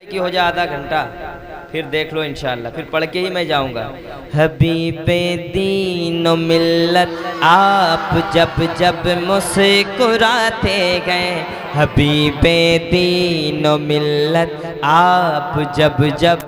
की हो जाए आधा घंटा, फिर देख लो इंशाअल्लाह, फिर पढ़ के ही मैं जाऊंगा। हबीबे दीनो मिल्लत आप जब जब मुस्कुराते गए, हबीबे दीनो मिल्लत आप जब जब,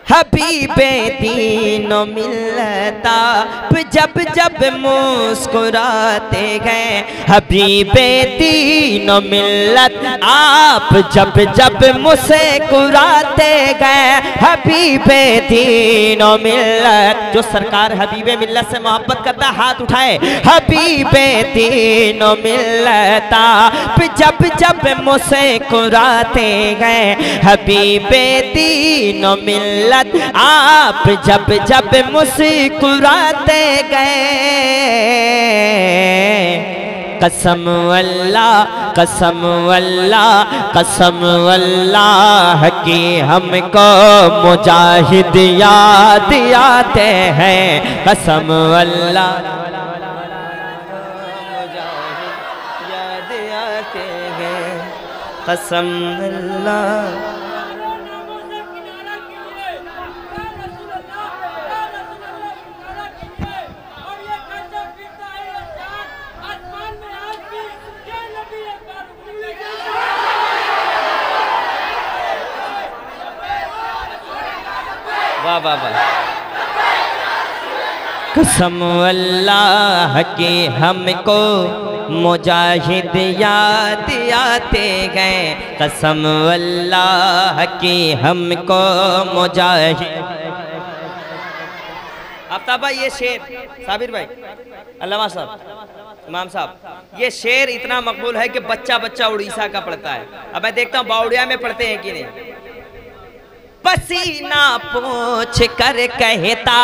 हबीबे दीनो मिल्लत आप जब जब मुस्कुराते गए, हबीबे दीनो मिल्लत आप जब जब मुस्कुराते गए, हबीबे दीनो मिल्लत। जो सरकार हबीबे मिल्लत से मोहब्बत करता हाथ उठाए। हबीबे दीनो मिल्लत आप जब जब मुस्कुराते गए, हबीबे दीनो मिल्लत आप जब जब मुस्कुराते गए। कसम अल्लाह कसम अल्लाह कसम अल्लाह की हमको मुजाहिद याद आते हैं। कसम अल्लाह मुजाहिद याद आते हैं। कसम अल्लाह वाह वाह वाह। कसम अल्लाह की हमको मुजाहिद याद आते गए, कसम अल्लाह की हमको मुजाहिद। आफ्ताब भाई ये शेर, साबिर भाई, अल्लामा साहब, इमाम साहब, ये शेर इतना मकबूल है कि बच्चा बच्चा उड़ीसा का पढ़ता है। अब मैं देखता हूँ बाउड़िया में पढ़ते हैं कि नहीं। पसीना पोंछ कर कहता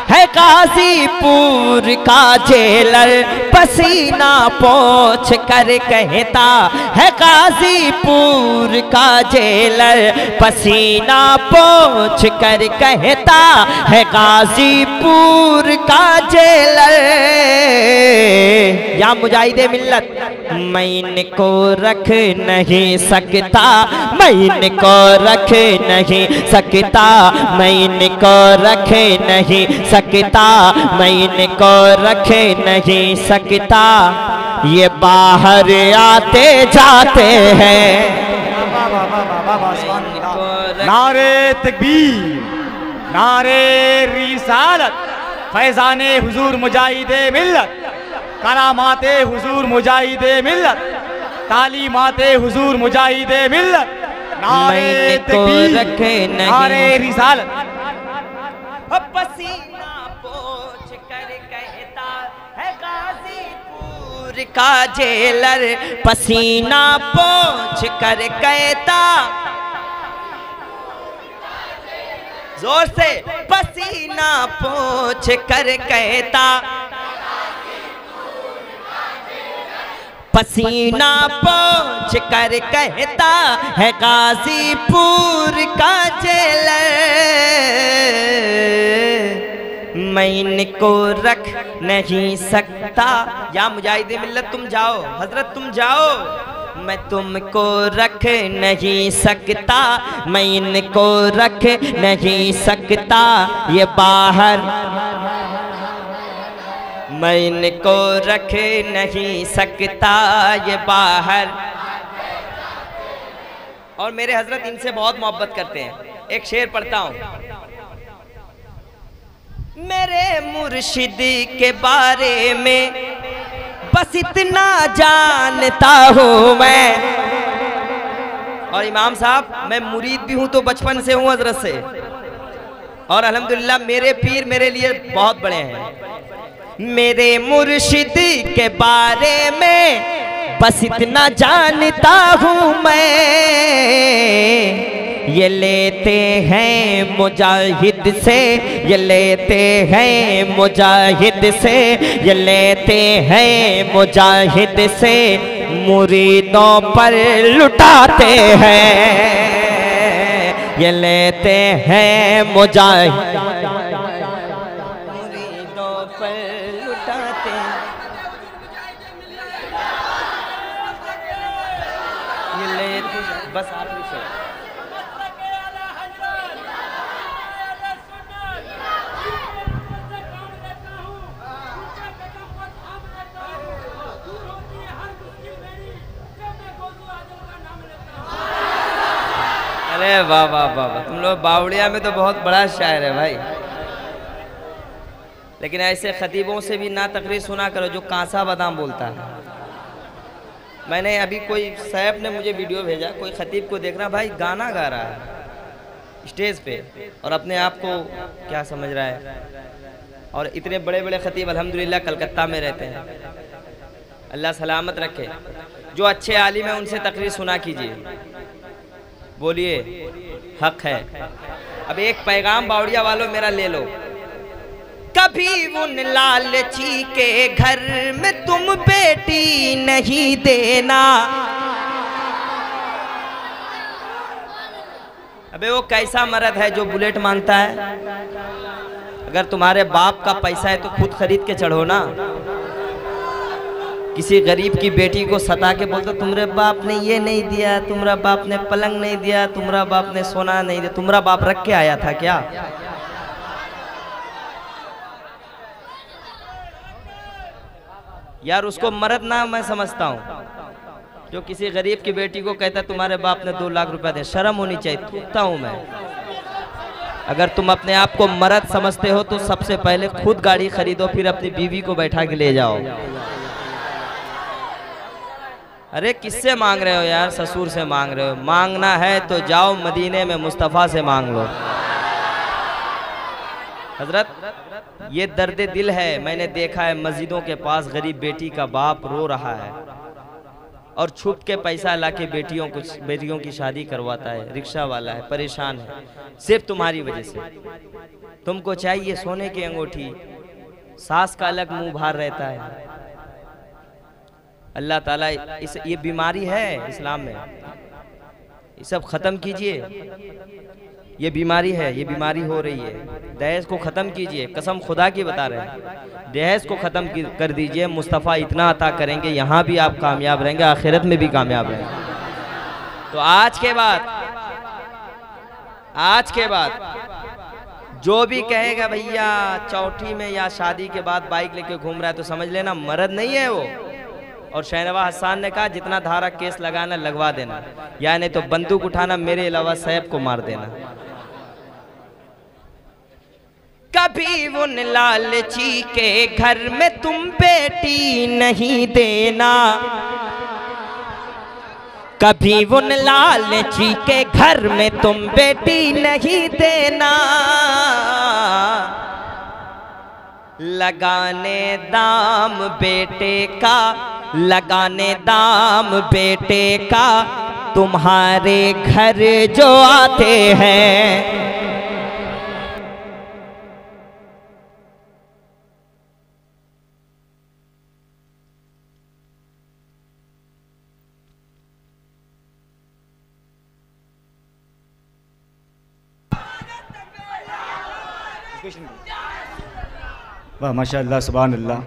है गाजीपुर का जेलर, पसीना पोंछ कर कहता है गाजीपुर का जेलर, पसीना पोंछ कर कहता है गाजीपुर का जेलर। या मुजाहिदे मिल्लत, मैं इनको रख नहीं सकता, मैं इनको रख नहीं सकता, मैं इनको रख नहीं सकता, मैं इनको रख नहीं सकता। ये बाहर आते जाते हैं। नारे तकबीर, नारे रिसालत, फैजाने हुजूर मुजाहिदे मिल्लत, करामाते हुजूर मुजाहिदे मिल्लत, तालीमाते हुजूर मुजाहिदे मिल्लत। नारे तकबीर, नारे रिसालत। पसीना पोंछ कर कहता है गाजीपुर का जेलर, पसीना पोंछ कर कहता, जोर से, पसीना पोंछ कर कहता, पसीना पोंछ कर कहता है गाजीपुर का जेलर। मैं इनको रख नहीं सकता। या मुजाहिदे मिल्लत तुम जाओ, हजरत तुम जाओ, मैं तुमको रख नहीं सकता, मैं इनको रख नहीं सकता। ये बाहर, मैं इनको रख नहीं सकता, ये बाहर। और मेरे हजरत इनसे बहुत मोहब्बत करते हैं। एक शेर पढ़ता हूँ। मेरे मुर्शिद के बारे में बस इतना जानता हूँ मैं। और इमाम साहब, मैं मुरीद भी हूँ तो बचपन से हूँ हजरत से, और अल्हम्दुलिल्लाह मेरे पीर मेरे लिए बहुत बड़े हैं। मेरे मुर्शिद के बारे में बस इतना जानता हूँ मैं, ये लेते हैं मुजाहिद से, ये लेते हैं मुजाहिद से, ये लेते हैं मुजाहिद से, मुरीदों पर लुटाते हैं, ये लेते हैं मुजाहिद मुरीदों पर लुटाते हैं। बस आखिरी शेर। अरे वाह वाह वाह वाह, तुम लोग बावड़िया में तो बहुत बड़ा शायर है भाई। लेकिन ऐसे खतीबों से भी ना तकरीर सुना करो जो कांसा बादाम बोलता है। मैंने अभी कोई साहब ने मुझे वीडियो भेजा, कोई खतीब को देखना भाई गाना गा रहा है स्टेज पे और अपने आप को क्या समझ रहा है। और इतने बड़े बड़े खतीब अल्हम्दुलिल्लाह कलकत्ता में रहते हैं, अल्लाह सलामत रखे। जो अच्छे आलिम हैं उनसे तकरीर सुना कीजिए, बोलिए हक है। अब एक पैगाम बावड़िया वालों मेरा ले लो। कभी उन लालची के घर में तुम बेटी नहीं देना। अबे वो कैसा मर्द है जो बुलेट मांगता है? अगर तुम्हारे बाप का पैसा है तो खुद खरीद के चढ़ो ना। किसी गरीब की बेटी को सता के बोलते तुम्हारे बाप ने ये नहीं दिया, तुम्हारा बाप ने पलंग नहीं दिया, तुम्हारा बाप ने सोना नहीं दिया, तुम्हारा बाप रख के आया था क्या? यार उसको मर्द ना मैं समझता हूँ जो किसी गरीब की बेटी को कहता तुम्हारे बाप ने 2 लाख रुपया दे। शर्म होनी चाहिए, थूकता हूँ मैं। अगर तुम अपने आप को मर्द समझते हो तो सबसे पहले खुद गाड़ी खरीदो, फिर अपनी बीवी को बैठा के ले जाओ। अरे किससे मांग रहे हो यार? ससुर से मांग रहे हो? मांगना है तो जाओ मदीने में मुस्तफ़ा से मांग लो। हजरत ये दर्द दिल है, मैंने देखा है मस्जिदों के पास गरीब बेटी का बाप रो रहा है और छुप के पैसा लाके बेटियों की शादी करवाता है। रिक्शा वाला है, परेशान है सिर्फ तुम्हारी वजह से। तुमको चाहिए सोने की अंगूठी, सास का अलग मुंह भार रहता है। अल्लाह ताला ये बीमारी है इस्लाम में, ये सब ख़त्म कीजिए। ये बीमारी है, ये बीमारी हो रही है। दहेज को ख़त्म कीजिए, कसम खुदा की बता रहे हैं। दहेज को ख़त्म कर दीजिए, मुस्तफ़ा इतना अता करेंगे, यहाँ भी आप कामयाब रहेंगे, आखिरत में भी कामयाब रहेंगे। तो आज के बाद जो भी कहेगा भैया चौथी में या शादी के बाद बाइक लेके घूम रहा है तो समझ लेना मर्द नहीं है वो। और शहनवाज हसन ने कहा जितना धारा केस लगाना लगवा देना, या नहीं तो बंदूक उठाना, मेरे अलावा साहब को मार देना। कभी उन लालची के घर में तुम बेटी नहीं देना। कभी उन लालची के घर में तुम बेटी नहीं देना। लगाने दाम बेटे का, लगाने दाम बेटे का तुम्हारे घर जो आते हैं। वाह माशाअल्लाह, सुभान अल्लाह।